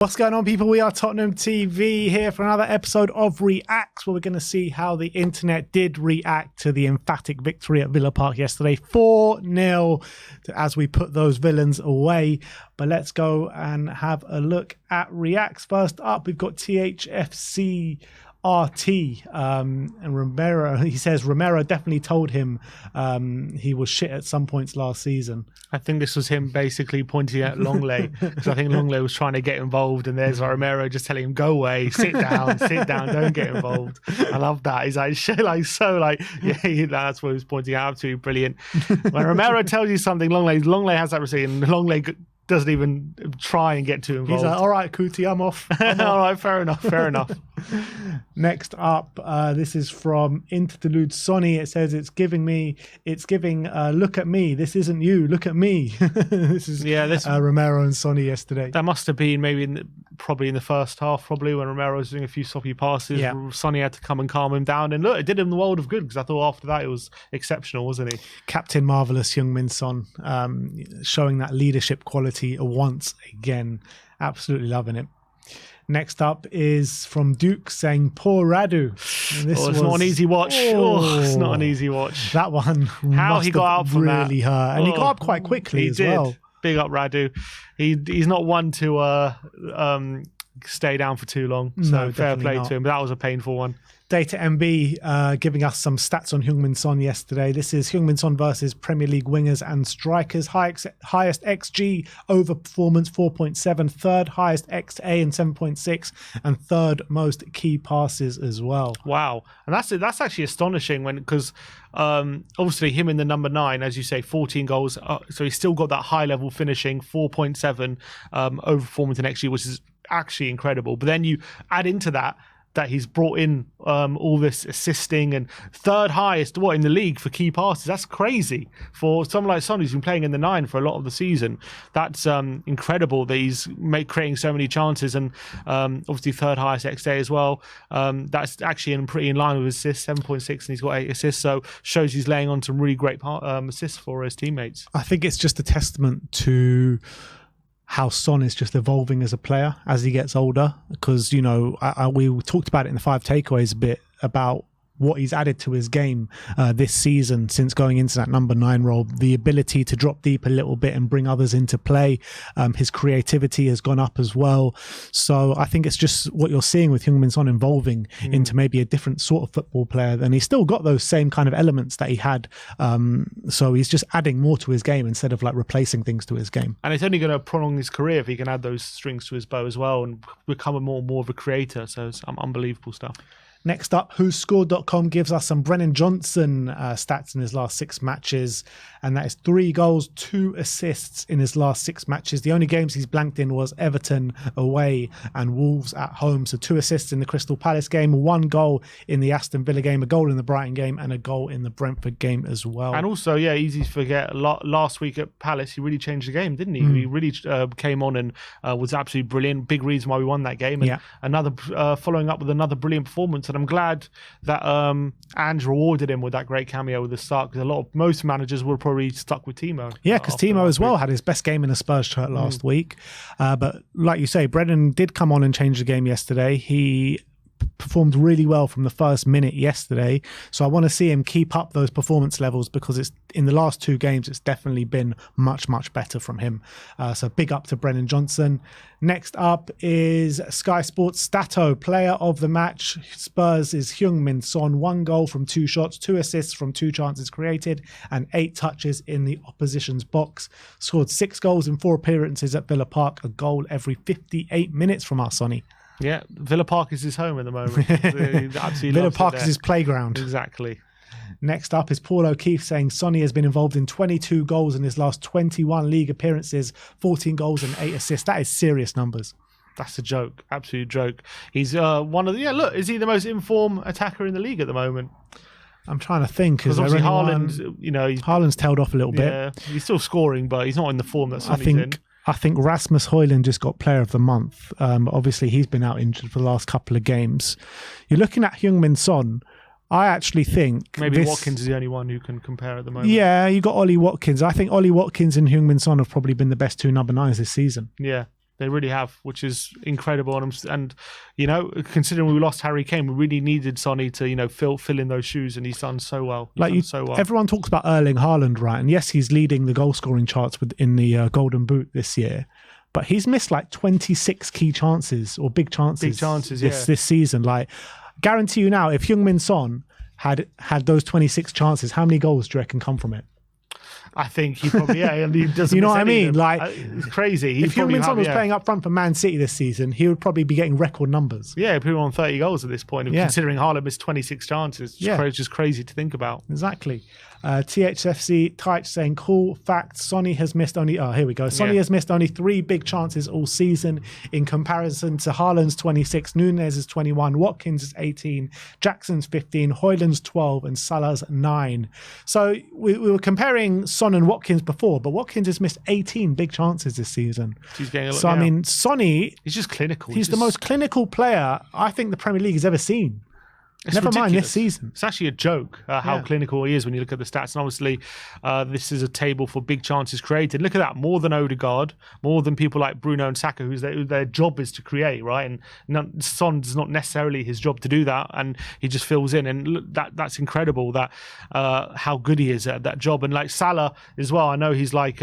What's going on, people? We are Tottenham TV here for another episode of REAX, where we're going to see how the internet did react to the emphatic victory at Villa Park yesterday, 4-0, as we put those villains away. But let's go and have a look at REAX. First up, we've got THFC RT and Romero. He says Romero definitely told him he was shit at some points last season. I think this was him basically pointing at Longley, because I think Longley was trying to get involved, and there's Romero just telling him, go away, sit down, don't get involved. I love that. He's like, yeah, that's what he was pointing out. Absolutely brilliant. When Romero tells you something, Longley has that receipt, and Longley doesn't even try and get too involved. He's like, all right, Kuti, I'm off. All right, fair enough. Next up, this is from Interlude Sonny. It says, it's giving look at me. This isn't you. Look at me. This Romero and Sonny yesterday. That must have been probably in the first half, when Romero was doing a few sloppy passes. Yeah. Sonny had to come and calm him down. And look, it did him the world of good, because I thought after that it was exceptional, wasn't he? Captain Marvellous Heung-min Son, showing that leadership quality once again. Absolutely loving it. Next up is from Duke saying, poor Radu. It's not an easy watch. It's not an easy watch. That one How he got out from really that. hurt. And he got up quite quickly as well. Big up Radu. He's not one to stay down for too long. So no, fair play to him. But that was a painful one. Data MB giving us some stats on Heung-min Son yesterday. This is Heung-min Son versus Premier League wingers and strikers. Highest XG over performance, 4.7. Third highest XA and 7.6. And third most key passes as well. Wow. And that's actually astonishing, because obviously him in the number 9, as you say, 14 goals. So he's still got that high level finishing, 4.7 over performance in XG, which is actually incredible. But then you add into that he's brought in all this assisting, and third highest in the league for key passes. That's crazy for someone like Son, who's been playing in the 9 for a lot of the season. That's incredible that he's creating so many chances, and obviously third highest XA as well. That's actually pretty in line with his assists, 7.6, and he's got 8 assists, so shows he's laying on some really great assists for his teammates. I think it's just a testament to how Son is just evolving as a player as he gets older, because, we talked about it in the 5 takeaways a bit about what he's added to his game this season since going into that number 9 role. The ability to drop deep a little bit and bring others into play. His creativity has gone up as well. So I think it's just what you're seeing with Heung-min Son evolving into maybe a different sort of football player. And he's still got those same kind of elements that he had. So he's just adding more to his game instead of replacing things to his game. And it's only going to prolong his career if he can add those strings to his bow as well and become more and more of a creator. So it's unbelievable stuff. Next up, WhoScored.com gives us some Brennan Johnson stats in his last 6 matches, and that is 3 goals, 2 assists in his last 6 matches. The only games he's blanked in was Everton away and Wolves at home. So 2 assists in the Crystal Palace game, 1 goal in the Aston Villa game, a goal in the Brighton game, and a goal in the Brentford game as well. And also, easy to forget, last week at Palace, he really changed the game, didn't he? He really came on and was absolutely brilliant. Big reason why we won that game. And another following up with another brilliant performance. And I'm glad that Ange rewarded him with that great cameo with the start, because most managers would have probably stuck with Timo. Yeah, because Timo as well had his best game in a Spurs shirt last week. But like you say, Brennan did come on and change the game yesterday. He performed really well from the first minute yesterday, so I want to see him keep up those performance levels, because it's in the last 2 games it's definitely been much better from him. So big up to Brennan Johnson. Next up is Sky Sports Stato, player of the match. Spurs is Heung-min Son, 1 goal from 2 shots, 2 assists from 2 chances created, and 8 touches in the opposition's box. Scored 6 goals in 4 appearances at Villa Park, a goal every 58 minutes from our Sonny. Yeah, Villa Park is his home at the moment. Villa Park is his playground. Exactly. Next up is Paul O'Keefe saying Sonny has been involved in 22 goals in his last 21 league appearances, 14 goals and 8 assists. That is serious numbers. That's a joke, absolute joke. He's one of the, is he the most informed attacker in the league at the moment? I'm trying to think, because obviously Haaland, Haaland's tailed off a little bit. Yeah, he's still scoring, but he's not in the form that Sonny's in. I think Rasmus Højlund just got Player of the Month. Obviously, he's been out injured for the last couple of games. You're looking at Heung-min Son. I actually think maybe Watkins is the only one who can compare at the moment. Yeah, you got Ollie Watkins. I think Ollie Watkins and Heung-min Son have probably been the best 2 number 9s this season. Yeah, They really have, which is incredible. And you know, considering we lost Harry Kane, we really needed Sonny to, you know, fill in those shoes, and he's done so well. Everyone talks about Erling Haaland, right? And yes, he's leading the goal scoring charts in the Golden Boot this year, but he's missed like 26 key chances or big chances this season. Like, guarantee you now, if Heung-min Son had those 26 chances, how many goals do you reckon come from it? I think he probably, and he doesn't. You know what I mean? Like, it's crazy. If Heung-min Son was playing up front for Man City this season, he would probably be getting record numbers. Yeah, probably on 30 goals at this point. Considering Haaland missed 26 chances, it's just crazy to think about. Exactly. THFC Tyche saying, cool fact, Sonny has missed only, here we go. Sonny has missed only 3 big chances all season in comparison to Haaland's 26, Nunez's 21, Watkins is 18, Jackson's 15, Højlund's 12, and Salah's 9. So we were comparing Son and Watkins before, but Watkins has missed 18 big chances this season. He's getting a lot, I mean, Sonny, he's just clinical. He's the most clinical player I think the Premier League has ever seen. Never mind this season. It's actually a joke how clinical he is when you look at the stats. And obviously, this is a table for big chances created. Look at that. More than Odegaard, more than people like Bruno and Saka, who their job is to create, right? And Son is not necessarily his job to do that. And he just fills in. And look, that's incredible that how good he is at that job. And like Salah as well, I know he's like...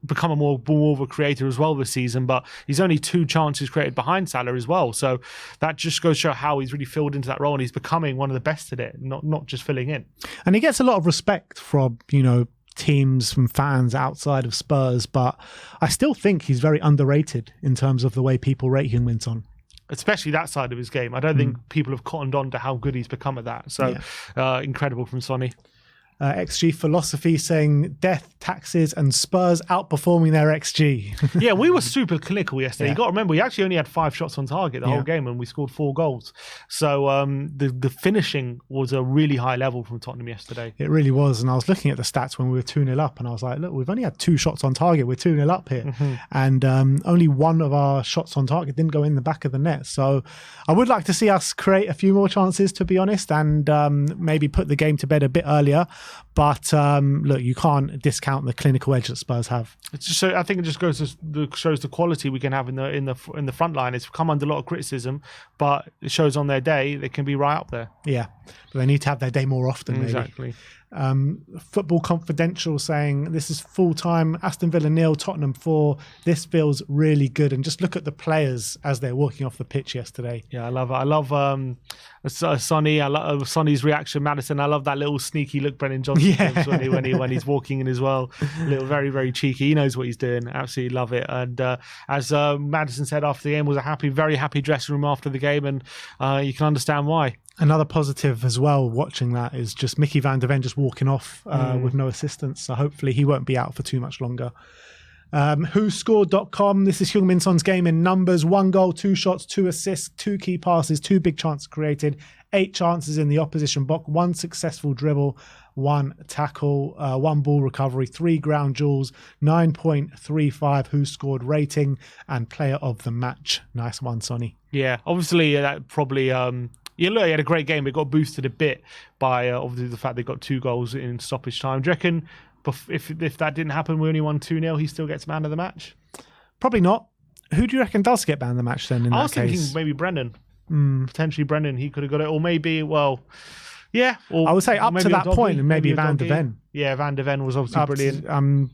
become a more of a creator as well this season, but he's only 2 chances created behind Salah as well. So that just goes to show how he's really filled into that role, and he's becoming one of the best at it, not just filling in. And he gets a lot of respect from, you know, teams, from fans outside of Spurs, but I still think he's very underrated in terms of the way people rate Heung-min Son. Especially that side of his game. I don't think people have cottoned on to how good he's become at that. So incredible from Sonny. XG Philosophy saying death, taxes, and Spurs outperforming their XG. Yeah, we were super clinical yesterday. You got to remember, we actually only had 5 shots on target the whole game, and we scored 4 goals. So the finishing was a really high level from Tottenham yesterday. It really was. And I was looking at the stats when we were 2-0 up, and I was like, look, we've only had 2 shots on target. We're 2-0 up here. And only one of our shots on target didn't go in the back of the net. So I would like to see us create a few more chances, to be honest, and maybe put the game to bed a bit earlier. But look, you can't discount the clinical edge that Spurs have. It's just, I think it just shows the quality we can have in the front line. It's come under a lot of criticism, but it shows on their day they can be right up there. Yeah, but they need to have their day more often. Exactly. Football Confidential saying this is full time. Aston Villa 0, Tottenham 4. This feels really good. And just look at the players as they're walking off the pitch yesterday. Yeah, I love it. I love Sonny. I love Sonny's reaction. Madison. I love that little sneaky look Brennan Johnson gives when he's walking in as well. A little very, very cheeky. He knows what he's doing. Absolutely love it. And as Madison said after the game, was a very happy dressing room after the game, and you can understand why. Another positive as well watching that is just Mickey van der Ven just walking off with no assistance. So hopefully he won't be out for too much longer. WhoScored.com. This is Heung-min Son's game in numbers. 1 goal, 2 shots, 2 assists, 2 key passes, 2 big chances created, 8 chances in the opposition box, 1 successful dribble, 1 tackle, 1 ball recovery, 3 ground duels, 9.35 WhoScored rating, and player of the match. Nice one, Sonny. Yeah, obviously that probably... Yeah, look, he had a great game. It got boosted a bit by obviously the fact they got 2 goals in stoppage time. Do you reckon if that didn't happen, we only won 2-0, he still gets man of the match? Probably not. Who do you reckon does get man of the match then in that case? I was thinking maybe Brennan. Potentially Brennan. He could have got it. Or maybe, yeah. Or I would say up to that point, maybe Van der Ven. Yeah, Van der Ven was obviously brilliant.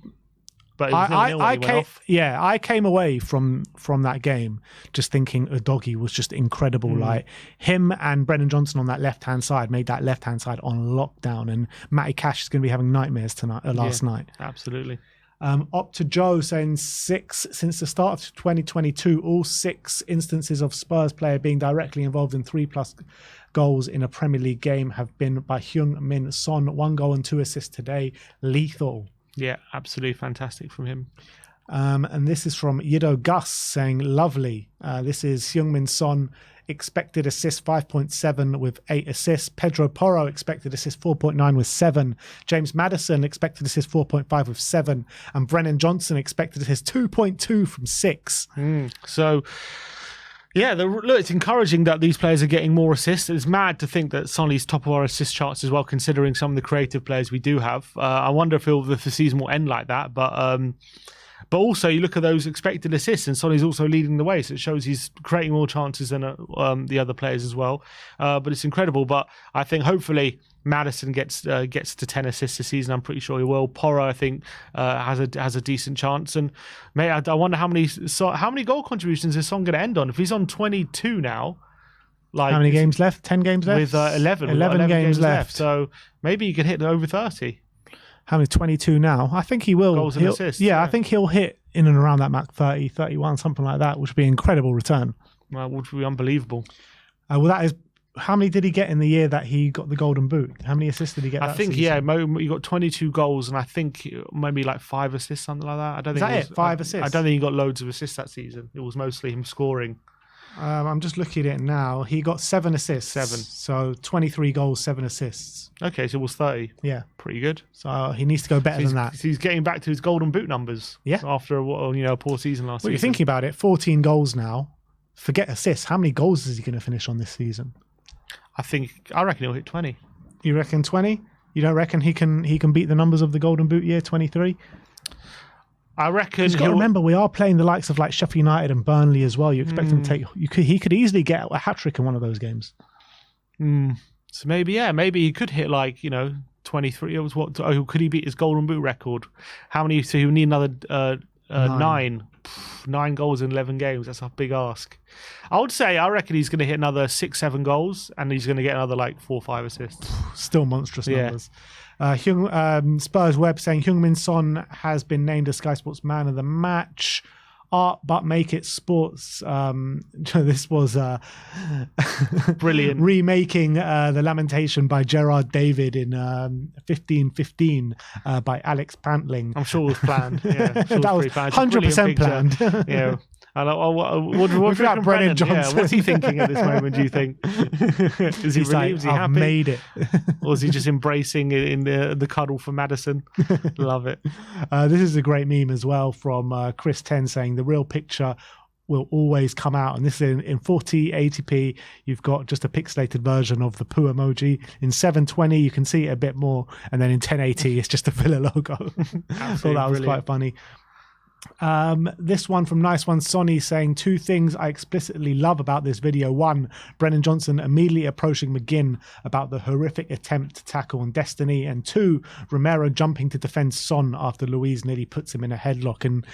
But I came away from that game just thinking Udogie was just incredible. Like him and Brennan Johnson on that left-hand side made that left-hand side on lockdown, and Matty Cash is going to be having nightmares tonight. Last night, absolutely. Up to Joe saying 6 since the start of 2022, all 6 instances of Spurs player being directly involved in 3+ goals in a Premier League game have been by Heung-min Son. 1 goal and 2 assists today. Lethal. Yeah, absolutely fantastic from him. And this is from Yido Gus saying, lovely. This is Heung-min Son, expected assist 5.7 with 8 assists. Pedro Porro, expected assist 4.9 with 7. James Maddison, expected assist 4.5 with 7. And Brennan Johnson, expected assist 2.2 from 6. So... yeah, look, it's encouraging that these players are getting more assists. It's mad to think that Sonny's top of our assist charts as well, considering some of the creative players we do have. I wonder if the season will end like that. But But also, you look at those expected assists, and Sonny's also leading the way, so it shows he's creating more chances than the other players as well. But it's incredible. But I think hopefully Maddison gets to 10 assists this season. I'm pretty sure he will. Porro, I think, has a decent chance. And mate, I wonder how many goal contributions is Son going to end on? If he's on 22 now. Like, how many games left? 10 games left? With 11. 11 games left. So maybe he could hit over 30. How many? 22 now. I think he will. Goals and assists. Yeah, I think he'll hit in and around that mark, 30, 31, something like that, which would be an incredible return. Well, which would be unbelievable. Well, that is... How many did he get in the year that he got the Golden Boot? How many assists did he get? I think season? He got 22 goals, and I think maybe like 5 assists, something like that. I don't think it was 5 assists. I don't think he got loads of assists that season. It was mostly him scoring. I'm just looking at it now. He got 7 assists. 7. So 23 goals, 7 assists. Okay, so it was 30. Yeah, pretty good. So he needs to go better than that. So he's getting back to his Golden Boot numbers. Yeah, after a poor season last season. You're thinking about it. 14 goals now. Forget assists. How many goals is he going to finish on this season? I reckon he'll hit 20. You reckon 20? You don't reckon he can beat the numbers of the Golden Boot year, 23? I reckon. You've got to remember, we are playing the likes of like Sheffield United and Burnley as well. You expect him to take. He could easily get a hat trick in one of those games. So maybe he could hit 23. It was what? Oh, could he beat his Golden Boot record? How many? So he would need another 9. 9 goals in 11 games. That's a big ask. I reckon he's going to hit another 6-7 goals, and he's going to get another 4 or 5 assists. Still monstrous numbers. Spurs Web saying Heung-min Son has been named as Sky Sports Man of the Match. Art but make it sports. This was brilliant. Remaking the Lamentation by Gerard David in 1515 by Alex Pantling. I'm sure it was planned. Yeah, sure that was 100% planned. Yeah. What about Brennan Johnson? Yeah, what's he thinking at this moment, do you think? Is he relieved? Is he happy? I've made it. Or is he just embracing in the cuddle for Maddison? Love it. This is a great meme as well from Chris 10 saying the real picture will always come out. And this is in 4080p. You've got just a pixelated version of the poo emoji. In 720, you can see it a bit more. And then in 1080, it's just a Villa logo. I thought that was quite funny. This one from Nice One Sonny saying 2 things I explicitly love about this video. 1, Brennan Johnson immediately approaching McGinn about the horrific attempt to tackle on Destiny, and 2, Romero jumping to defend Son after Luiz nearly puts him in a headlock. And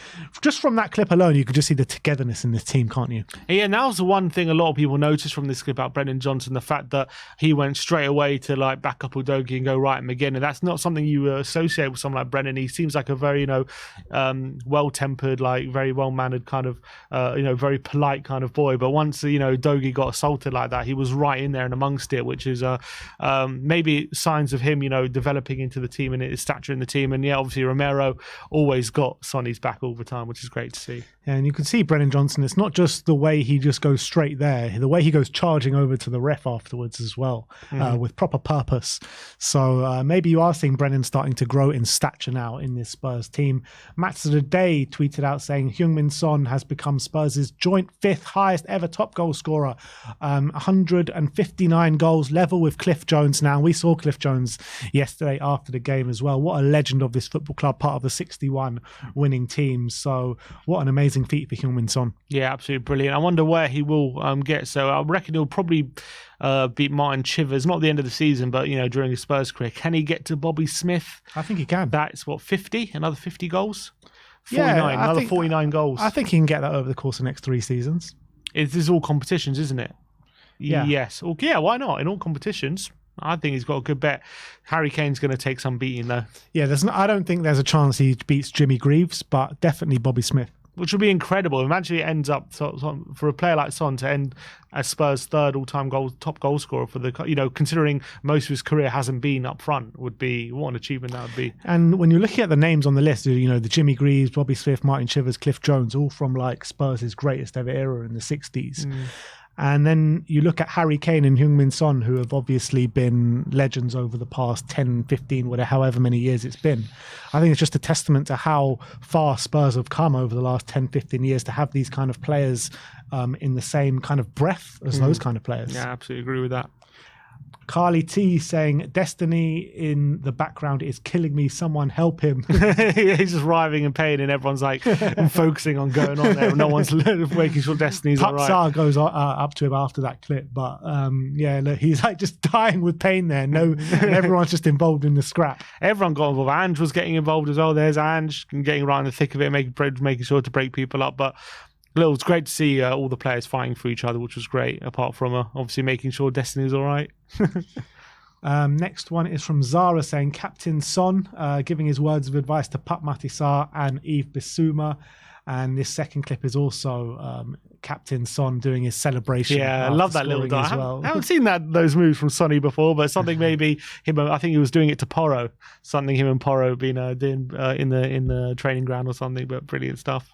just from that clip alone, you could just see the togetherness in this team, can't you? Yeah, and that was the one thing a lot of people noticed from this clip about Brennan Johnson, the fact that he went straight away to back up Udogie and go right at McGinn, and that's not something you associate with someone like Brennan. He seems like a very well-tempered, very well-mannered kind of very polite kind of boy, but once Udogie got assaulted like that, he was right in there and amongst it, which is maybe signs of him developing into the team and his stature in the team. And obviously Romero always got Sonny's back all the time, which is great to see. Yeah, and you can see Brennan Johnson, it's not just the way he just goes straight there, the way he goes charging over to the ref afterwards as well, with proper purpose. So maybe you are seeing Brennan starting to grow in stature now in this Spurs team. Match of the Day tweeted out saying Heung-min Son has become Spurs' joint 5th highest ever top goal scorer, 159 goals, level with Cliff Jones now. We saw Cliff Jones yesterday after the game as well. What a legend of this football club, part of the 61 winning team. So what an amazing feat for Heung-min Son. Yeah, absolutely brilliant. I wonder where he will get. So I reckon he'll probably beat Martin Chivers, not at the end of the season, but during his Spurs career. Can he get to Bobby Smith? I think he can. That's 50? Another 50 goals? 49, another 49 goals. I think he can get that over the course of the next 3 seasons. This is all competitions, isn't it? Yeah. Yes. Well, yeah, why not? In all competitions, I think he's got a good bet. Harry Kane's going to take some beating, though. Yeah, I don't think there's a chance he beats Jimmy Greaves, but definitely Bobby Smith. Which would be incredible. Imagine it ends up for a player like Son to end as Spurs' 3rd all-time top goal scorer for the considering most of his career hasn't been up front, would be what an achievement that would be. And when you're looking at the names on the list, the Jimmy Greaves, Bobby Smith, Martin Chivers, Cliff Jones, all from Spurs' greatest ever era in the 60s. And then you look at Harry Kane and Heung-min Son, who have obviously been legends over the past 10, 15, however many years it's been. I think it's just a testament to how far Spurs have come over the last 10, 15 years to have these kind of players in the same kind of breath as those kind of players. Yeah, I absolutely agree with that. Carly T saying, Destiny in the background is killing me. Someone help him. He's just writhing in pain, and everyone's like focusing on going on there. No one's making sure Destiny's all right. Putzar goes up to him after that clip, but yeah, look, he's like just dying with pain there. No, and everyone's just involved in the scrap. Everyone got involved. Ange was getting involved as well. There's Ange getting right in the thick of it, making sure to break people up. But it was great to see all the players fighting for each other, which was great, apart from obviously making sure Destiny was all right. Next one is from Zara saying, Captain Son giving his words of advice to Pat Matisar and Yves Bissouma. And this second clip is also Captain Son doing his celebration. Yeah, I love that little guy. Well. I haven't seen those moves from Sonny before, but something maybe him. I think he was doing it to Porro. Something him and Porro been doing in the training ground or something. But brilliant stuff.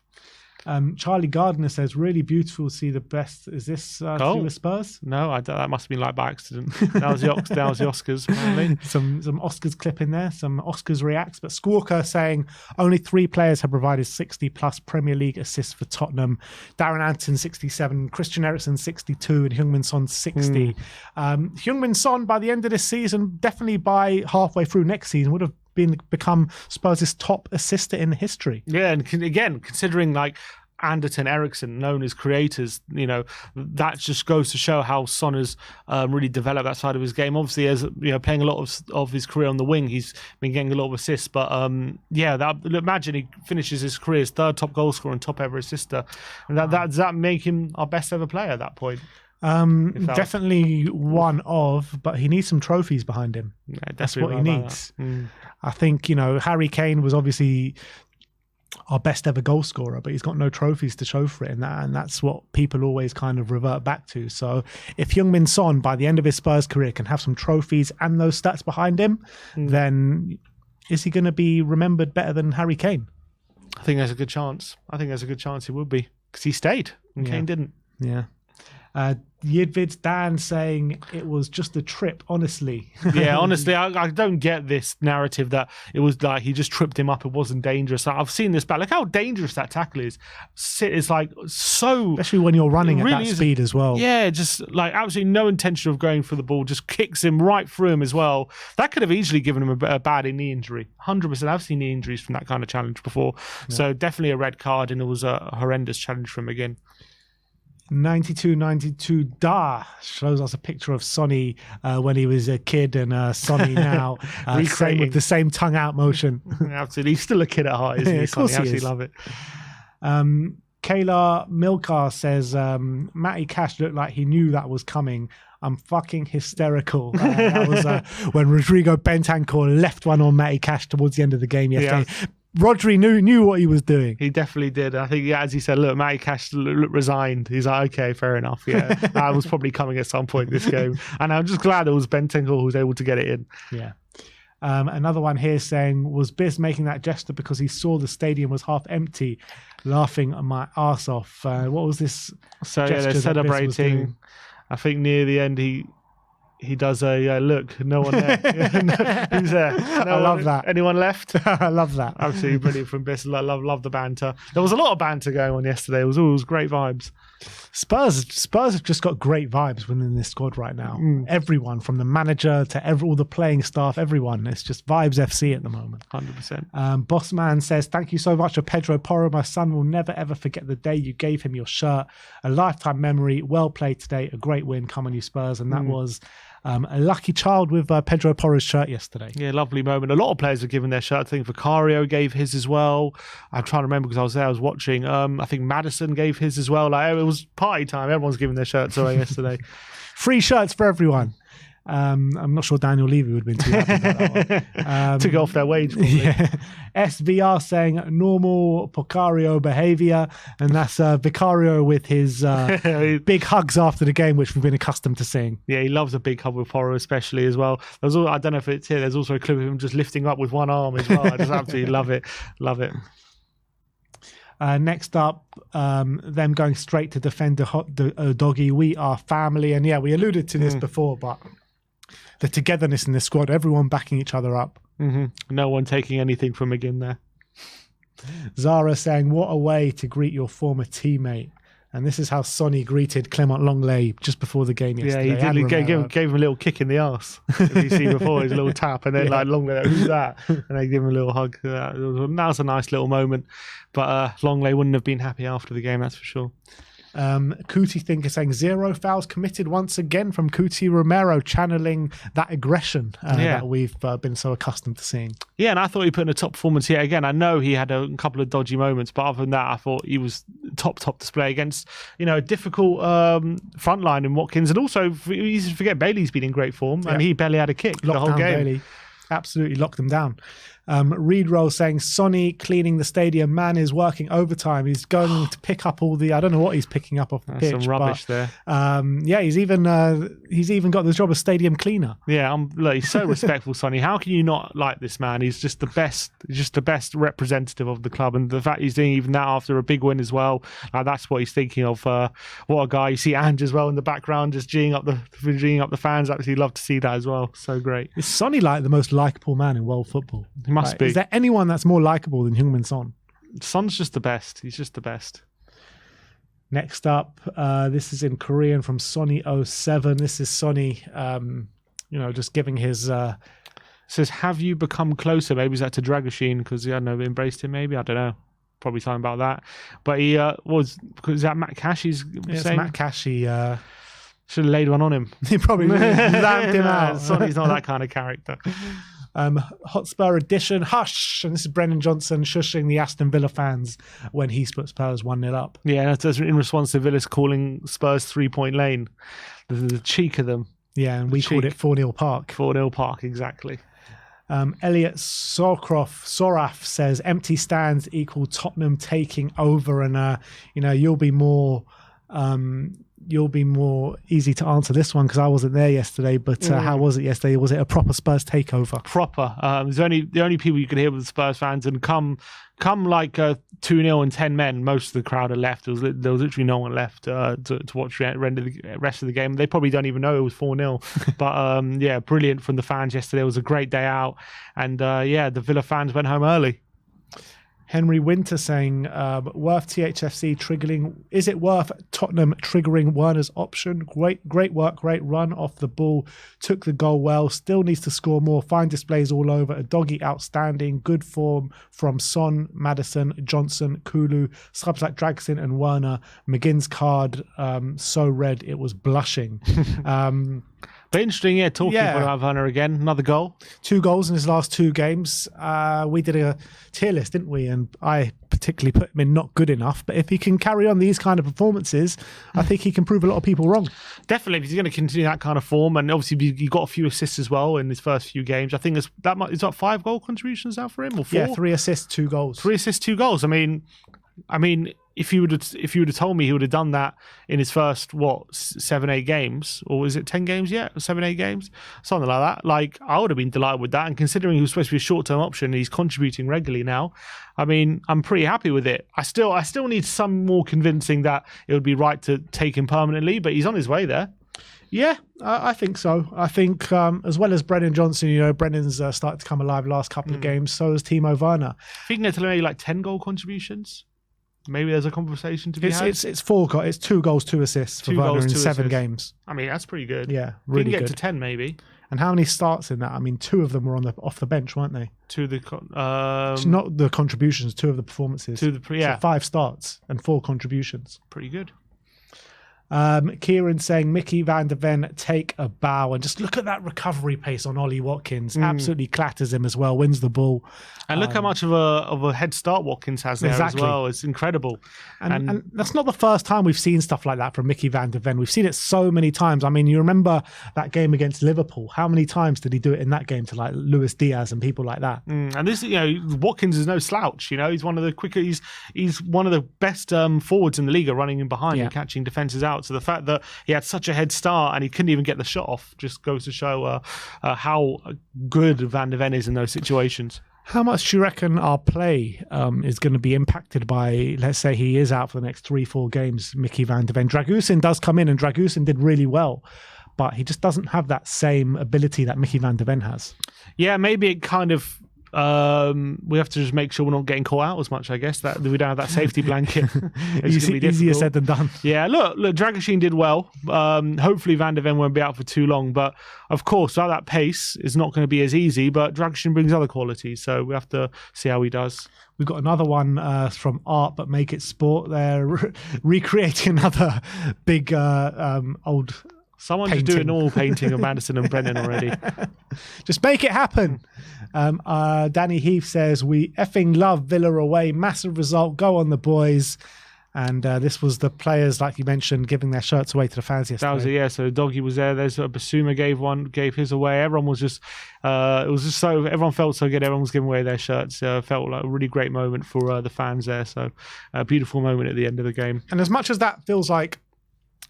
Charlie Gardner says, really beautiful to see the best. Is this to do with Spurs? No, that must have been like by accident. That was the Oscars, apparently. Some Oscars clip in there, some Oscars reacts. But Squawker saying, only 3 players have provided 60-plus Premier League assists for Tottenham. Darren Anton, 67, Christian Eriksen, 62, and Heung-min Son, 60. Heung-min Son, by the end of this season, definitely by halfway through next season, would have become Spurs' top assister in history. Yeah, and again, considering like Anderton, Eriksen, known as creators, that just goes to show how Son has really developed that side of his game. Obviously, as playing a lot of his career on the wing, he's been getting a lot of assists. But imagine he finishes his career as 3rd top goal scorer and top ever assister, and does that make him our best ever player at that point? Definitely one of, but he needs some trophies behind him. Yeah, that's what he needs. I think, Harry Kane was obviously our best ever goal scorer, but he's got no trophies to show for it, and that's what people always kind of revert back to. So if Heung-min Son, by the end of his Spurs career, can have some trophies and those stats behind him, then is he going to be remembered better than Harry Kane? I think there's a good chance. He would be, because he stayed and Kane didn't. Yeah. Yidvid Dan saying it was just a trip, honestly. Yeah, honestly, I don't get this narrative that it was like he just tripped him up, it wasn't dangerous. I've seen this back. Look how dangerous that tackle is. It's like so... Especially when you're running at that speed as well. Yeah, just like absolutely no intention of going for the ball, just kicks him right through him as well. That could have easily given him a bad knee injury. 100%. I've seen knee injuries from that kind of challenge before. Yeah. So definitely a red card, and it was a horrendous challenge from him again. 92 Da shows us a picture of Sonny when he was a kid, and Sonny now same with the same tongue out motion. Absolutely, he's still a kid at heart, isn't he? Of course he absolutely is. Love it. Kayla Milkar says Matty Cash looked like he knew that was coming. I'm fucking hysterical. That was when Rodrigo Bentancur left one on Matty Cash towards the end of the game yesterday. Yeah. Rodri knew what he was doing. He definitely did. I think, as he said, look, Matty Cash looked resigned. He's like, okay, fair enough. Yeah, I was probably coming at some point this game. And I'm just glad it was Bentancur who was able to get it in. Yeah. Another one here saying, was Biz making that gesture because he saw the stadium was half empty, laughing my arse off? What was this? So yeah, they're celebrating. I think near the end he does a look, no one there. Who's there? I love that. Anyone left? I love that. Absolutely brilliant from Biss. Love the banter. There was a lot of banter going on yesterday. It was great vibes. Spurs have just got great vibes within this squad right now. Everyone, from the manager to all the playing staff, everyone. It's just vibes FC at the moment. 100%. Bossman says, thank you so much for Pedro Porro. My son will never ever forget the day you gave him your shirt. A lifetime memory. Well played today. A great win. Come on, you Spurs. And that was a lucky child with Pedro Porro's shirt yesterday. Yeah, lovely moment. A lot of players have given their shirt. I think Vicario gave his as well. I'm trying to remember because I was there, I was watching. I think Maddison gave his as well. Like, it was party time. Everyone's giving their shirts away yesterday. Free shirts for everyone. I'm not sure Daniel Levy would have been too happy about that one. Took off their wage, probably. Yeah. SVR saying normal Vicario behaviour, and that's Vicario with his big hugs after the game, which we've been accustomed to seeing. Yeah, he loves a big hug with Porro, especially as well. I don't know if it's here. There's also a clip of him just lifting up with one arm as well. I just absolutely love it. Love it. Next up, them going straight to defend the doggy. We are family, and yeah, we alluded to this before, but the togetherness in the squad, everyone backing each other up. No one taking anything from McGinn there. Zara saying, what a way to greet your former teammate. And this is how Sonny greeted Clement Longley just before the game yesterday. Yeah, he did. Gave him a little kick in the arse. As you see before, his little tap, and then like Longley, who's that? And they give him a little hug. That was a nice little moment. But Longley wouldn't have been happy after the game, that's for sure. Cootie Thinker saying 0 fouls committed once again from Cootie Romero, channeling that aggression that we've been so accustomed to seeing. Yeah, and I thought he put in a top performance here. Again, I know he had a couple of dodgy moments, but other than that, I thought he was top display against, a difficult front line in Watkins. And also, easy to forget, Bailey's been in great form, and he barely had a kick the whole game. Bailey. Absolutely locked them down. Reed Roll saying Sonny cleaning the stadium. Man is working overtime. He's going to pick up all the, I don't know what he's picking up off the pitch. Some rubbish there. He's even got the job of stadium cleaner. Yeah, look, he's so respectful, Sonny. How can you not like this man? He's just the best. He's just the best representative of the club, and the fact he's doing even that after a big win as well. That's what he's thinking of. What a guy! You see Ange as well in the background, just geeing up the fans. Absolutely love to see that as well. So great. Is Sonny like the most likable man in world football? Must be. Is there anyone that's more likable than Heung-min Son? Son's just the best. He's just the best. Next up, this is in Korean from Sonny07. This is Sonny, just giving his... says, have you become closer? Maybe is that to Dragoshin because, embraced him maybe? I don't know. Probably something about that. But he was that Matt Cashie's saying? It's Matt Cashie. Should have laid one on him. He probably lamped him out. Sonny's not that kind of character. Hotspur edition, hush, and this is Brennan Johnson shushing the Aston Villa fans when he put Spurs 1-0 up. Yeah, that's in response to Villa's calling Spurs 3-point lane. The cheek of them. Yeah, and we called it 4-0 Park. 4-0 Park, exactly. Elliot Soraf says empty stands equal Tottenham taking over, and you'll be more easy to answer this one because I wasn't there yesterday. But how was it yesterday? Was it a proper Spurs takeover? Proper. The only people you could hear with Spurs fans, and come like 2-0 and 10 men. Most of the crowd are left. There was literally no one left to watch the rest of the game. They probably don't even know it was 4-0. But brilliant from the fans yesterday. It was a great day out, and the Villa fans went home early. Henry Winter saying, worth THFC triggering. Is it worth Tottenham triggering Werner's option? Great work, great run off the ball. Took the goal well. Still needs to score more. Fine displays all over. A doggy outstanding. Good form from Son, Maddison, Johnson, Kulu, subs like Dragson and Werner. McGinn's card, so red it was blushing. But interesting, talking about Werner again. Another goal. 2 goals in his last 2 games. We did a tier list, didn't we? And I particularly put him in not good enough. But if he can carry on these kind of performances, I think he can prove a lot of people wrong. Definitely, if he's going to continue that kind of form. And obviously, he got a few assists as well in his first few games. I think is that 5 goal contributions now for him, or 4? Yeah, 3 assists, 2 goals. 3 assists, 2 goals. I mean, if you would have told me he would have done that in his first 7-8 games, or was it 10 games yet? 7-8 games, something like that. Like, I would have been delighted with that. And considering he was supposed to be a short-term option, and he's contributing regularly now. I mean, I'm pretty happy with it. I still need some more convincing that it would be right to take him permanently, but he's on his way there. Yeah, I think so. I think as well as Brennan Johnson, Brennan's started to come alive last couple of games. So has Timo Werner. I think they're maybe like 10 goal contributions. Maybe there's a conversation to be had. It's 4 goals. It's 2 goals, 2 assists for Werner in 7 games. I mean, that's pretty good. Yeah, really good. Get to 10 maybe. And how many starts in that? I mean, 2 of them were off the bench, weren't they? 2 of the it's not the contributions, 2 of the performances. 2 of the So 5 starts and 4 contributions. Pretty good. Kieran saying Mickey van der Ven take a bow, and just look at that recovery pace on Ollie Watkins. Absolutely clatters him as well, wins the ball, and look how much of a head start Watkins has there as well. It's incredible, and that's not the first time we've seen stuff like that from Mickey van der Ven. We've seen it so many times. I mean, you remember that game against Liverpool? How many times did he do it in that game to like Luis Diaz and people like that? And this, Watkins is no slouch. He's one of the quicker. He's one of the best forwards in the league, running in behind and catching defenses out. So the fact that he had such a head start and he couldn't even get the shot off just goes to show how good Van der Ven is in those situations. How much do you reckon our play is going to be impacted by, let's say he is out for the next 3-4 games, Mickey van der Ven? Dragusin does come in, and Dragusin did really well, but he just doesn't have that same ability that Mickey van der Ven has. Yeah, maybe it kind of We have to just make sure we're not getting caught out as much, I guess, that we don't have that safety blanket. Easier said than done. Yeah, look, Dragoshin did well. Hopefully Van der Ven won't be out for too long, but of course, at that pace, it's not going to be as easy, but Dragoshin brings other qualities, so we have to see how he does. We've got another one from Art, but Make It Sport. They're recreating another big old... Someone painting. just do an oil painting of Madison and Brennan already. Just make it happen. Danny Heath says, we effing love Villa away. Massive result. Go on the boys. And this was the players, like you mentioned, giving their shirts away to the fans yesterday. That was it, yeah. So Doggy was there. There's Basuma gave his away. Everyone was just, it was just so, everyone felt so good. Everyone was giving away their shirts. Felt like a really great moment for the fans there. So a beautiful moment at the end of the game. And as much as that feels like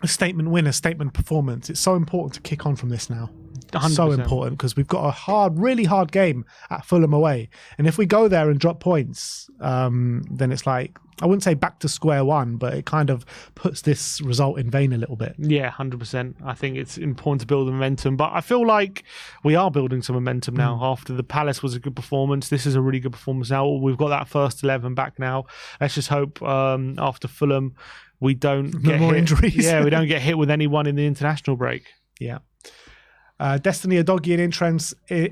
a statement win, a statement performance, it's so important to kick on from this now. 100%. So important, because we've got a really hard game at Fulham away. And if we go there and drop points, then it's like, I wouldn't say back to square one, but it kind of puts this result in vain a little bit. Yeah, 100%. I think it's important to build the momentum, but I feel like we are building some momentum now. After the Palace was a good performance, this is a really good performance now. We've got that first 11 back now. Let's just hope after Fulham we don't get more hit. Injuries. Yeah, we don't get hit with anyone in the international break. Yeah. Destiny Adogi in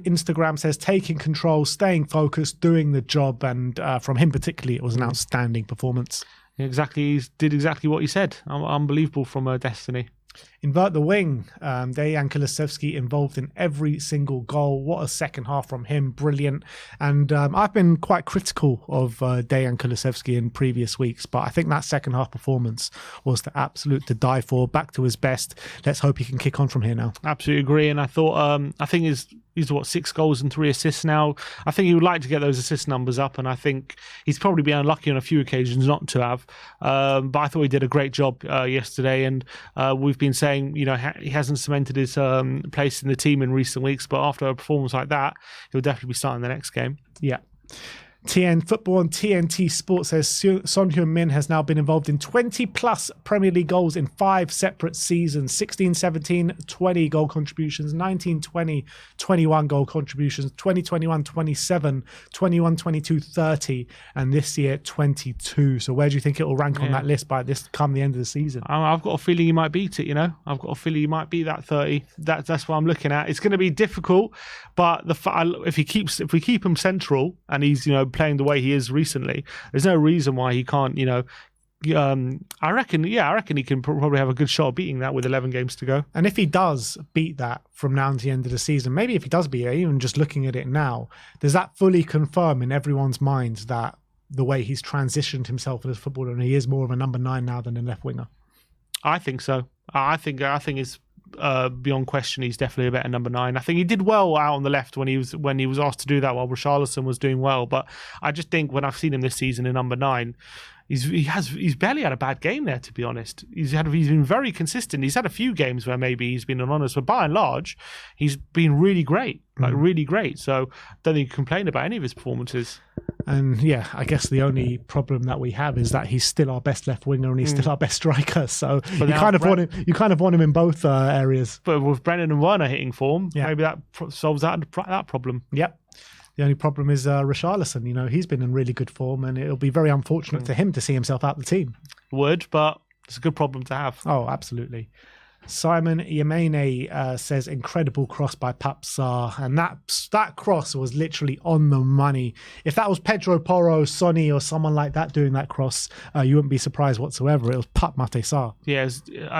Instagram says, taking control, staying focused, doing the job. And from him particularly, it was an outstanding performance. Exactly. He did exactly what he said. Unbelievable from Destiny. Invert the wing. Dejan Kulusevski involved in every single goal. What a second half from him. Brilliant. And I've been quite critical of Dejan Kulusevski in previous weeks, but I think that second half performance was the absolute to die for. Back to his best. Let's hope he can kick on from here now. Absolutely agree. And I thought, I think he's what, 6 goals and 3 assists now. I think he would like to get those assist numbers up, and I think he's probably been unlucky on a few occasions not to have. But I thought he did a great job yesterday, and we've been saying, you know, he hasn't cemented his place in the team in recent weeks, but after a performance like that, he'll definitely be starting the next game. Yeah. TN Football and TNT Sports says Son Heung-min has now been involved in 20 plus Premier League goals in 5 separate seasons. 16-17, 20 goal contributions, 19-20, 21 goal contributions, 20-21, 27, 21-22, 30, and this year 22. So where do you think it will rank on that list by this come the end of the season? I've got a feeling he might beat it, you know. I've got a feeling he might beat that 30. That's what I'm looking at. It's going to be difficult, but if we keep him central and he's, you know, playing the way he is recently, there's no reason why he can't, you know. I reckon he can probably have a good shot at beating that with 11 games to go. And if he does beat that from now to the end of the season, maybe if he does beat it, even just looking at it now, does that fully confirm in everyone's minds that the way he's transitioned himself as a footballer, and he is more of a number 9 now than a left winger? I think so. I think it's beyond question he's definitely a better number 9. I think he did well out on the left when he was asked to do that while Richarlison was doing well, but I just think when I've seen him this season in number 9, he's barely had a bad game there, to be honest. He's been very consistent. He's had a few games where maybe he's been honest, but by and large he's been really great, really great. So don't think you can complain about any of his performances. And yeah, I guess the only problem that we have is that he's still our best left winger and he's still our best striker. So you kind of want him in both areas. But with Brennan and Werner hitting form, maybe that solves that problem. Yep. The only problem is Richarlison. You know, he's been in really good form, and it'll be very unfortunate for him to see himself out the team. But it's a good problem to have. Oh, absolutely. Simon Yemene says, incredible cross by Papsar, and that cross was literally on the money. If that was Pedro Porro, Sonny, or someone like that doing that cross, you wouldn't be surprised whatsoever. It was Pap Mate Sarr. Yeah,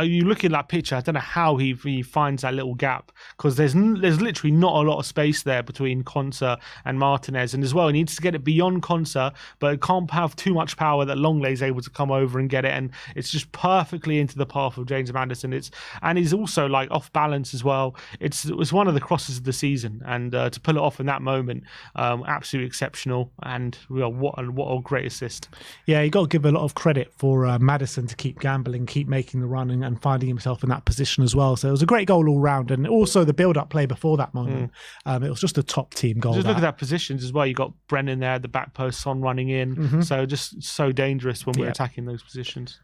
you look at that picture, I don't know how he finds that little gap, because there's literally not a lot of space there between Konsa and Martinez, and as well he needs to get it beyond Konsa, but it can't have too much power that Lenglet's able to come over and get it, and it's just perfectly into the path of James Maddison. And he's also like off balance as well. It was one of the crosses of the season, and to pull it off in that moment, absolutely exceptional. And what a great assist. Yeah, you got to give a lot of credit for Maddison to keep gambling, keep making the run, and finding himself in that position as well. So it was a great goal all round, and also the build-up play before that moment. It was just a top team goal. Just look at that positions as well. You got Brennan there at the back post, Son running in. So just so dangerous when we're attacking those positions.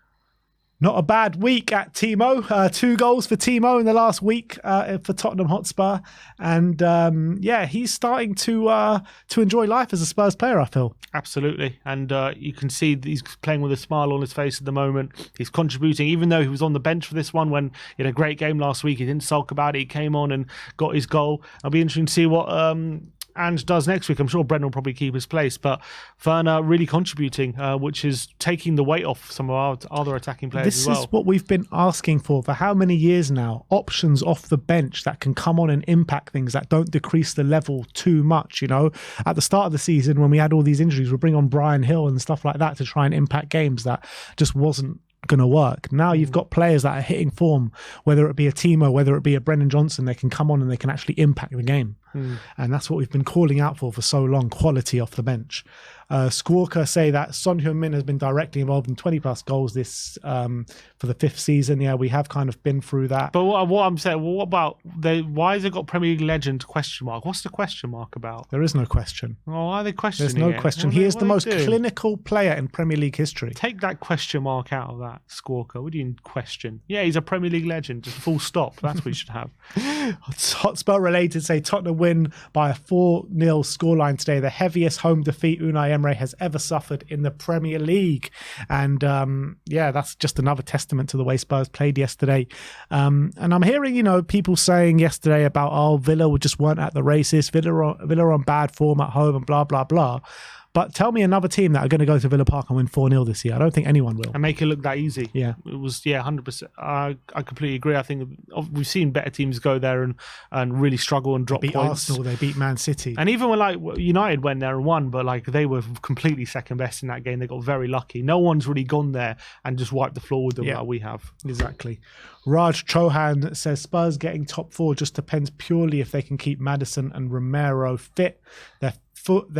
Not a bad week at Timo. 2 goals for Timo in the last week for Tottenham Hotspur, and he's starting to enjoy life as a Spurs player, I feel. Absolutely, and you can see he's playing with a smile on his face at the moment. He's contributing, even though he was on the bench for this one. When in a great game last week, he didn't sulk about it. He came on and got his goal. It'll be interesting to see what Ange does next week. I'm sure Brennan will probably keep his place, but Werner really contributing, which is taking the weight off some of our other attacking players as well. This is what we've been asking for how many years now. Options off the bench that can come on and impact things, that don't decrease the level too much. You know, at the start of the season when we had all these injuries, we'll bring on Brian Hill and stuff like that to try and impact games. That just wasn't going to work. Now you've got players that are hitting form, whether it be a Timo, whether it be a Brennan Johnson, they can come on and they can actually impact the game. And that's what we've been calling out for so long, quality off the bench. Squawker say that Son Heung-min has been directly involved in 20 plus goals this for the 5th season. Yeah, we have kind of been through that. But what I'm saying, what about why has it got Premier League legend question mark? What's the question mark about? There is no question. Oh, why are they questioning There's no question. He is the most clinical player in Premier League history. Take that question mark out of that, Squawker. What do you mean question? Yeah, he's a Premier League legend. Just full stop. That's what you should have. Hotspur related say Tottenham win by a 4-0 scoreline today, the heaviest home defeat Unai Emery has ever suffered in the Premier League. And that's just another testament to the way Spurs played yesterday. And I'm hearing, people saying yesterday about, Villa just weren't at the races, Villa on bad form at home and blah, blah, blah. But tell me another team that are going to go to Villa Park and win 4-0 this year. I don't think anyone will. And make it look that easy. Yeah. It was, 100%. I completely agree. I think we've seen better teams go there and really struggle and drop points. They beat Arsenal, they beat Man City. And even when United went there and won, but they were completely second best in that game. They got very lucky. No one's really gone there and just wiped the floor with them like we have. Exactly. Raj Chauhan says Spurs getting top 4 just depends purely if they can keep Maddison and Romero fit. Their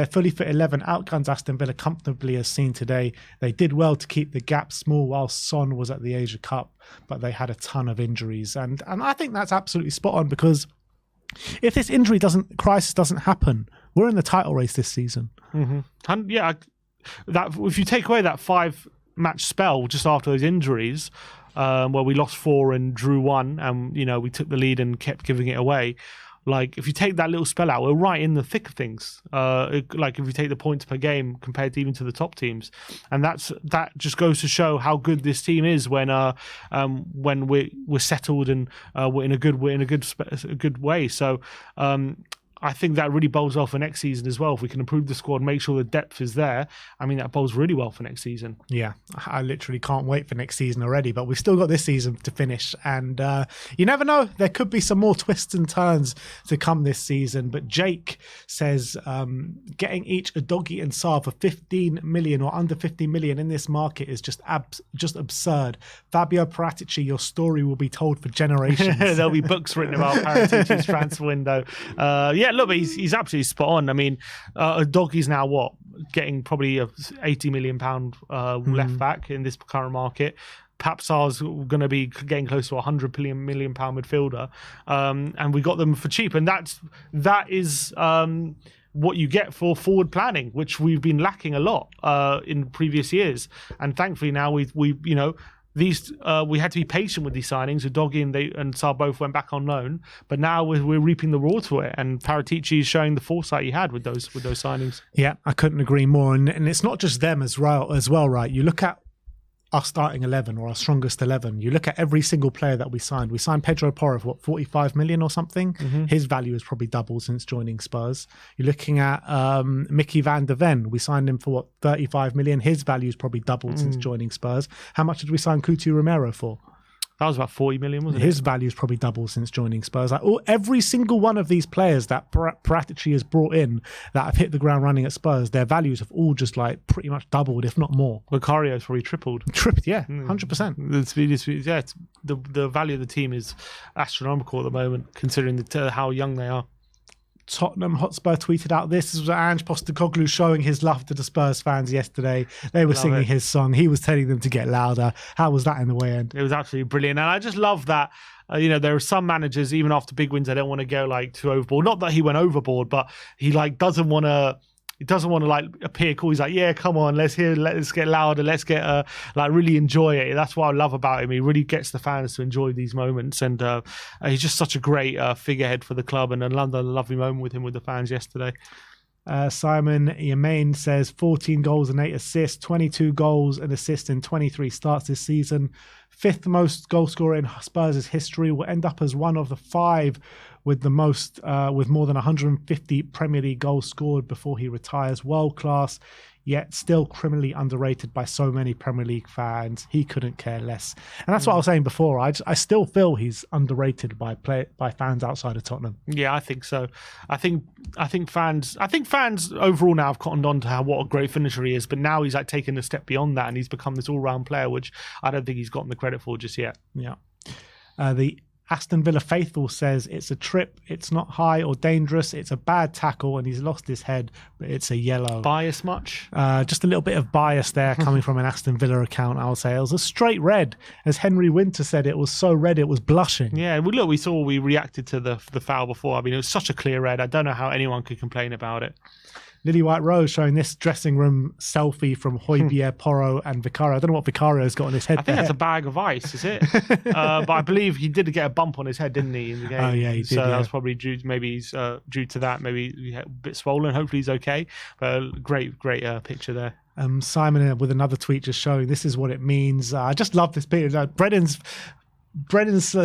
fully fit 11 outguns Aston Villa comfortably as seen today. They did well to keep the gap small while Son was at the Asia Cup, but they had a ton of injuries. And I think that's absolutely spot on, because if this crisis doesn't happen, we're in the title race this season. Mm-hmm. And if you take away that 5-match spell just after those injuries, where we lost 4 and drew 1, and we took the lead and kept giving it away. If you take that little spell out, we're right in the thick of things. If you take the points per game compared to even to the top teams, and that just goes to show how good this team is when we're settled and we're in a good way. So I think that really bodes well for next season as well. If we can improve the squad, make sure the depth is there, that bodes really well for next season. Yeah, I literally can't wait for next season already, but we've still got this season to finish. And you never know, there could be some more twists and turns to come this season. But Jake says getting each Udogie and Sarr for 15 million or under 15 million in this market is just absurd. Fabio Paratici, your story will be told for generations. There'll be books written about Paratici's transfer window. But he's absolutely spot on. Udogie's now getting probably a 80 million pound left back in this current market. Papsar's going to be getting close to a 100 million pound midfielder, and we got them for cheap. And that is what you get for forward planning, which we've been lacking a lot in previous years. And thankfully now we had to be patient with these signings. Udogie and Sarr both went back on loan, but now we're reaping the rewards for it. And Paratici is showing the foresight he had with those signings. Yeah, I couldn't agree more. And it's not just them as well, right? You look at our starting 11 or our strongest 11. You look at every single player that we signed. We signed Pedro Porro for 45 million or something. Mm-hmm. His value has probably doubled since joining Spurs. You're looking at Mickey van der Ven. We signed him for 35 million. His value has probably doubled since joining Spurs. How much did we sign Coutinho Romero for? That was about 40 million, wasn't it? His value's probably doubled since joining Spurs. Every single one of these players that Paratici has brought in that have hit the ground running at Spurs, their values have all just pretty much doubled, if not more. Vicario's probably tripled. 100%. The value of the team is astronomical at the moment, considering how young they are. Tottenham Hotspur tweeted out this. This was Ange Postecoglou showing his love to the Spurs fans yesterday. They were singing his song. He was telling them to get louder. How was that in the way end? It was absolutely brilliant. And I just love that. There are some managers, even after big wins, they don't want to go too overboard. Not that he went overboard, but he doesn't want to he doesn't want to like appear cool. He's like, yeah, come on, let's get louder, let's get like really enjoy it. That's what I love about him. He really gets the fans to enjoy these moments, and he's just such a great figurehead for the club, and another lovely moment with him with the fans yesterday. Simon Yemain says 14 goals and 8 assists, 22 goals and assists in 23 starts this season. 5th most goal scorer in Spurs' history, will end up as one of the 5 with the most, with more than 150 Premier League goals scored before he retires. World class, yet still criminally underrated by so many Premier League fans. He couldn't care less. And that's what I was saying before. I still feel he's underrated by fans outside of Tottenham. Yeah, I think so. I think fans overall now have cottoned on to what a great finisher he is, but now he's like taken a step beyond that, and he's become this all-round player, which I don't think he's gotten the credit for just yet. Yeah. The Aston Villa faithful says it's a trip, it's not high or dangerous, it's a bad tackle and he's lost his head, but it's a yellow. Bias much? Just a little bit of bias there coming from an Aston Villa account, I would say. It was a straight red. As Henry Winter said, it was so red it was blushing. Yeah, well, look, we reacted to the foul before. I mean, it was such a clear red. I don't know how anyone could complain about it. Lily White Rose showing this dressing room selfie from Højbjerg, Porro and Vicario. I don't know what Vicario's got on his head. I think that's a bag of ice, is it? But I believe he did get a bump on his head, didn't he, in the game? Oh, yeah, he did. So that was probably due to that. Maybe he had a bit swollen. Hopefully he's okay. But great picture there. Simon with another tweet just showing this is what it means. I just love this picture. Brennan's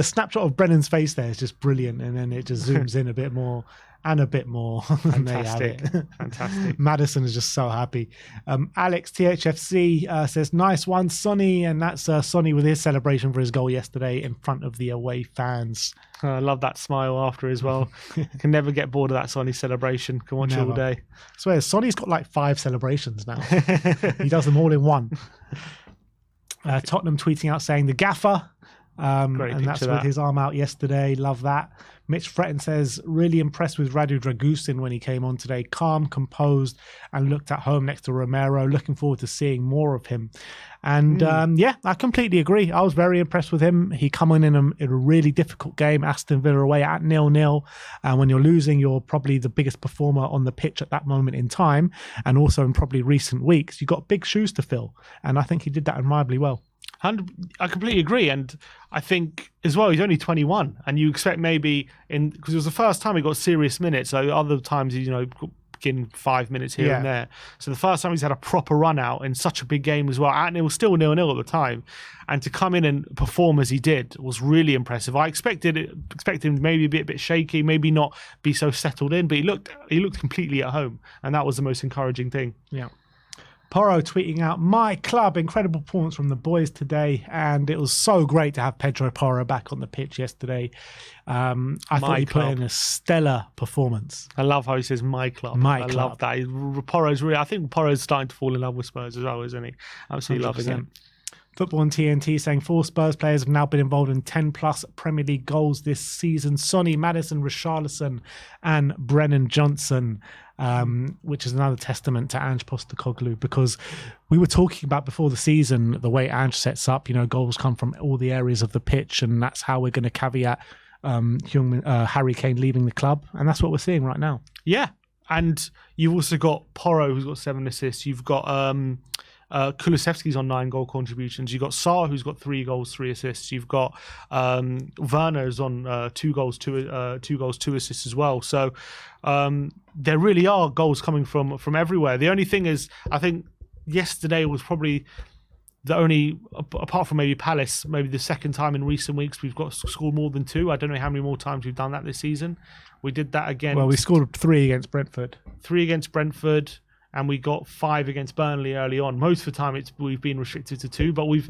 snapshot of Brennan's face there is just brilliant, and then it just zooms in a bit more and a bit more. Fantastic. Fantastic. Madison is just so happy. Alex THFC says nice one, Sonny, and that's Sonny with his celebration for his goal yesterday in front of the away fans. I love that smile after as well. Can never get bored of that Sonny celebration. Can watch it all day. I swear, Sonny's got like 5 celebrations now. He does them all in one. Tottenham tweeting out saying the gaffer. And that's with his arm out yesterday. Love that. Mitch Fretton says, really impressed with Radu Dragusin when he came on today. Calm, composed, and looked at home next to Romero. Looking forward to seeing more of him. And yeah, I completely agree. I was very impressed with him. He come in a really difficult game, Aston Villa away at 0-0. And when you're losing, you're probably the biggest performer on the pitch at that moment in time. And also in probably recent weeks, you've got big shoes to fill. And I think he did that admirably well. I completely agree, and I think as well he's only 21, and you expect maybe because it was the first time he got serious minutes. So other times he's getting 5 minutes here and there. So the first time he's had a proper run out in such a big game as well, and it was still 0-0 at the time, and to come in and perform as he did was really impressive. I expected him maybe a bit shaky, maybe not be so settled in, but he looked completely at home, and that was the most encouraging thing. Yeah. Porro tweeting out, my club, incredible performance from the boys today. And it was so great to have Pedro Porro back on the pitch yesterday. I thought he put in a stellar performance. I love how he says my club. I love that. I think Porro's starting to fall in love with Spurs as well, isn't he? Absolutely 100%. Loving him. Football and TNT saying 4 Spurs players have now been involved in 10 plus Premier League goals this season. Sonny, Madison, Richarlison and Brennan Johnson. Which is another testament to Ange Postecoglou, because we were talking about before the season the way Ange sets up, goals come from all the areas of the pitch, and that's how we're going to caveat Heung-min, Harry Kane leaving the club, and that's what we're seeing right now. Yeah, and you've also got Porro, who's got 7 assists. You've got Kulusevski's on 9 goal contributions. You've got Sarr, who's got 3 goals, 3 assists. You've got Werner's on 2 goals, 2 assists as well. So there really are goals coming from everywhere. The only thing is, I think yesterday was probably the only, apart from maybe Palace, maybe the second time in recent weeks we've got scored more than 2. I don't know how many more times we've done that this season. We did that again. Well, we scored 3 against Brentford. 3 against Brentford. And we got 5 against Burnley early on. Most of the time, we've been restricted to 2, but we've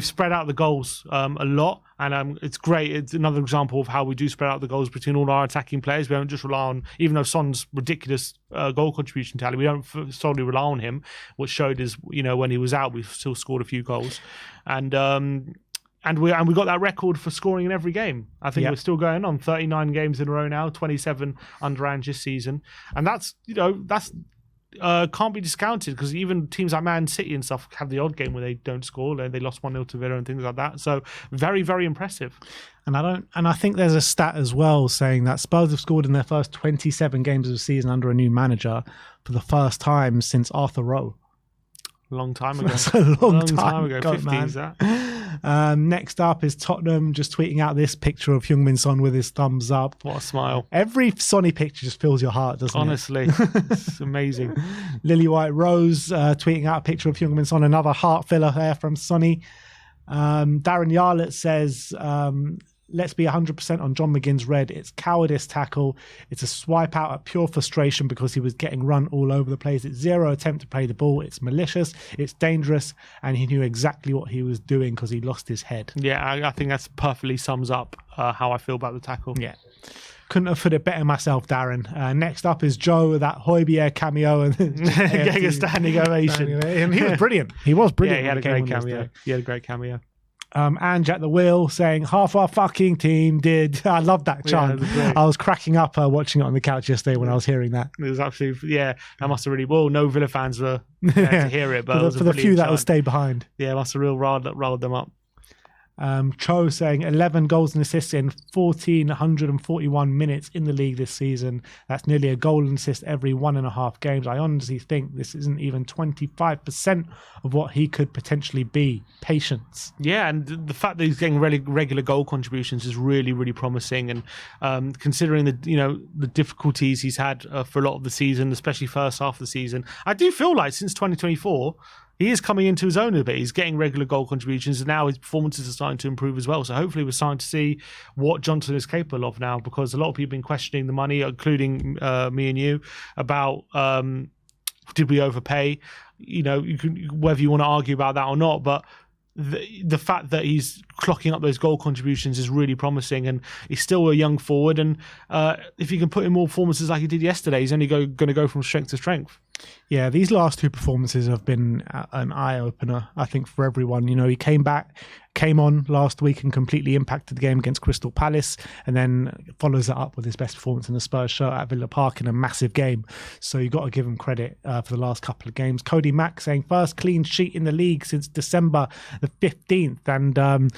spread out the goals a lot, and it's great. It's another example of how we do spread out the goals between all our attacking players. We don't just rely on, even though Son's ridiculous goal contribution tally, we don't solely rely on him. What showed is, when he was out, we still scored a few goals, and we got that record for scoring in every game. I think we're still going on 39 games in a row now, 27 under Ange this season, and that's can't be discounted, because even teams like Man City and stuff have the odd game where they don't score. They lost 1-0 to Villa and things like that. So very, very impressive. And I think there's a stat as well saying that Spurs have scored in their first 27 games of the season under a new manager for the first time since Arthur Rowe. Long time ago. That's a long time ago. God, 50s, that. Next up is Tottenham just tweeting out this picture of Heung-min Son with his thumbs up. What a smile. Every Sonny picture just fills your heart, doesn't Honestly, it's amazing. Lily White Rose tweeting out a picture of Heung-min Son, another heart filler there from Sonny. Darren Yarlett says, let's be 100% on John McGinn's red. It's cowardice tackle. It's a swipe out at pure frustration because he was getting run all over the place. It's zero attempt to play the ball. It's malicious. It's dangerous. And he knew exactly what he was doing because he lost his head. Yeah, I think that's perfectly sums up how I feel about the tackle. Yeah. Couldn't have put it better myself, Darren. Next up is Joe, that Højbjerg cameo. And getting a standing ovation. And he was brilliant. He was brilliant. Yeah, he had a great cameo. He had a great cameo. Ange at the wheel saying half our fucking team did. I love that chant. Yeah, I was cracking up watching it on the couch yesterday when I was hearing that. It was absolutely, that must have really, no Villa fans were there to hear it, but for the few that will stay behind. Yeah, it must have really riled them up. Cho saying 11 goals and assists in 1,441 minutes in the league this season. That's nearly a goal and assist every 1.5 games. I honestly think this isn't even 25% of what he could potentially be. Patience. Yeah, and the fact that he's getting regular goal contributions is really, really promising. And considering the difficulties he's had for a lot of the season, especially first half of the season, I do feel like since 2024. He is coming into his own a bit. He's getting regular goal contributions, and now his performances are starting to improve as well. So hopefully we're starting to see what Johnson is capable of now, because a lot of people have been questioning the money, including me and you, about did we overpay? Whether you want to argue about that or not, but the fact that he's clocking up those goal contributions is really promising, and he's still a young forward. And if he can put in more performances like he did yesterday, he's only going to go from strength to strength. Yeah, these last two performances have been an eye-opener, I think, for everyone. He came on last week and completely impacted the game against Crystal Palace, and then follows it up with his best performance in the Spurs shirt at Villa Park in a massive game. So you've got to give him credit for the last couple of games. Cody Mack saying first clean sheet in the league since December the 15th. And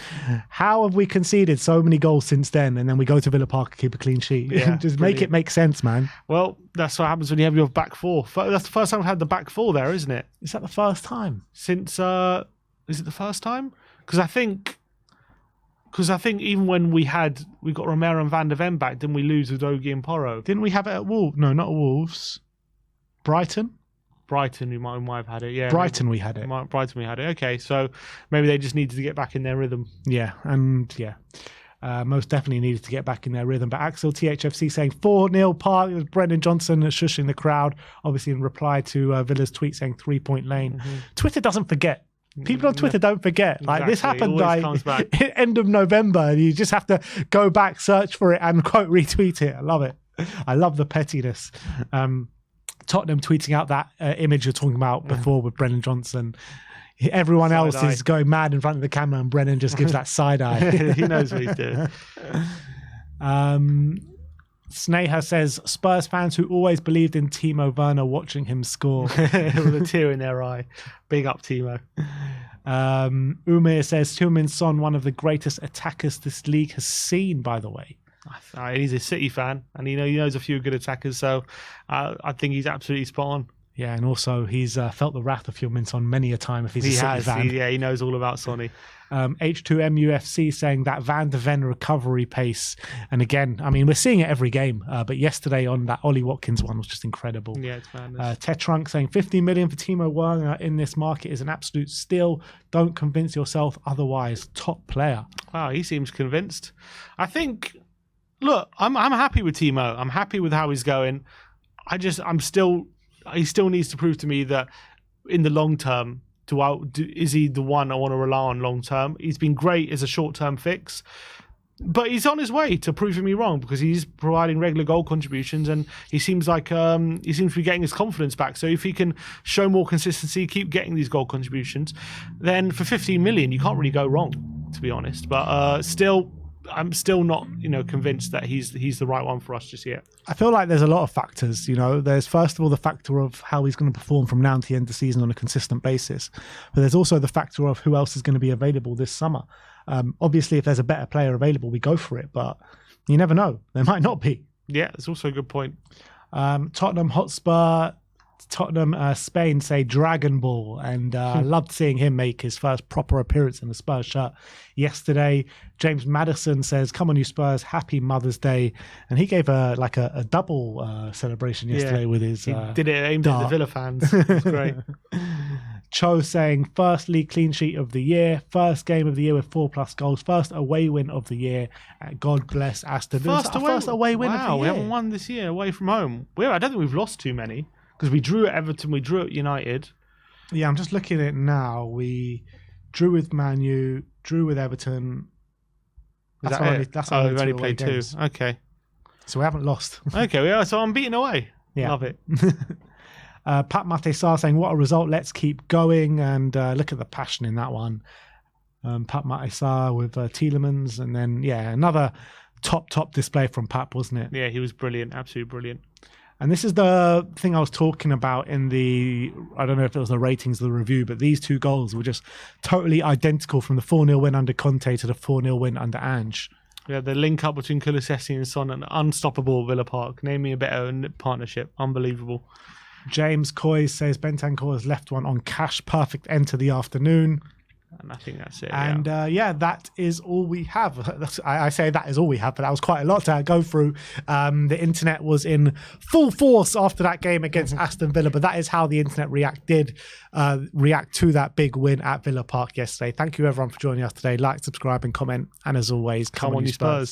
how have we conceded so many goals since then? And then we go to Villa Park and keep a clean sheet. Yeah, just make it make sense, man. Well, that's what happens when you have your back four. That's the first time we've had the back four there, isn't it? Is that the first time? Since, is it the first time? Because I think even when we got Romero and Van der Ven back, didn't we lose with Ogie and Porro? Didn't we have it at Wolves? No, not at Wolves. Brighton, we might have had it. Yeah, Brighton, we had it. Brighton, we had it. Okay, so maybe they just needed to get back in their rhythm. Yeah, and most definitely needed to get back in their rhythm. But Axel THFC saying 4-0 Park. It was Brennan Johnson shushing the crowd, obviously in reply to Villa's tweet saying 3-point lane. Mm-hmm. Twitter doesn't forget. People on Twitter don't forget. Like, this happened end of November, and you just have to go back, search for it, and quote retweet it. I love it. I love the pettiness. Tottenham tweeting out that image you're talking about before with Brennan Johnson. Everyone else is going mad in front of the camera, and Brennan just gives that side eye. He knows what he's doing. Sneha says, Spurs fans who always believed in Timo Werner watching him score. With a tear in their eye. Big up, Timo. Umir says, Heung-min Son, one of the greatest attackers this league has seen, by the way. He's a City fan, and he knows a few good attackers, so I think he's absolutely spot on. Yeah, and also he's felt the wrath of Heung-min Son many a time if he's a City fan. He knows all about Sonny. H2MUFC saying that Van der Ven recovery pace. And again, I mean, we're seeing it every game, but yesterday on that Ollie Watkins one was just incredible. Yeah, it's madness. Tetrunk saying 50 million for Timo Werner in this market is an absolute steal. Don't convince yourself otherwise. Top player. Wow, he seems convinced. I think, look, I'm happy with Timo. I'm happy with how he's going. He still needs to prove to me that in the long term, is he the one I want to rely on long term? He's been great as a short term fix, but he's on his way to proving me wrong, because he's providing regular goal contributions, and he seems like he seems to be getting his confidence back. So if he can show more consistency, keep getting these goal contributions, then for 15 million you can't really go wrong, to be honest. But still, I'm still not, convinced that he's the right one for us just yet. I feel like there's a lot of factors. There's first of all the factor of how he's going to perform from now to the end of the season on a consistent basis, but there's also the factor of who else is going to be available this summer. Obviously, if there's a better player available, we go for it, but you never know. There might not be. Yeah, it's also a good point. Tottenham Hotspur, Tottenham Spain say Dragon Ball, and loved seeing him make his first proper appearance in the Spurs shirt yesterday. James Madison says, "Come on, you Spurs! Happy Mother's Day!" And he gave a double celebration yesterday with his. He did it aimed at the Villa fans. It's great. Cho saying, "First league clean sheet of the year, first game of the year with 4+ goals, first away win of the year. God bless Aston." First away win of the year. We haven't won this year away from home. I don't think we've lost too many. Because we drew at Everton, we drew at United. Yeah, I'm just looking at it now. We drew with Man U, drew with Everton. That's only we've only played two. Okay. So we haven't lost. Okay, so I'm beating away. Yeah. Love it. Pat Matesar saying, "What a result, let's keep going." And look at the passion in that one. Pat Matesar with Tielemans. And then, another top display from Pat, wasn't it? Yeah, he was brilliant. Absolutely brilliant. And this is the thing I was talking about in I don't know if it was the ratings of the review, but these two goals were just totally identical from the 4-0 win under Conte to the 4-0 win under Ange. Yeah, the link up between Kulusevski and Son, an unstoppable Villa Park. Name me a better partnership. Unbelievable. James COYS says, "Bentancur has left one on cash. Perfect end to the afternoon." And I think that's it. And that is all we have. I say that is all we have, but that was quite a lot to go through. The internet was in full force after that game against Aston Villa, but that is how the internet react to that big win at Villa Park yesterday. Thank you everyone for joining us today. Like, subscribe and comment. And as always, come on you Spurs.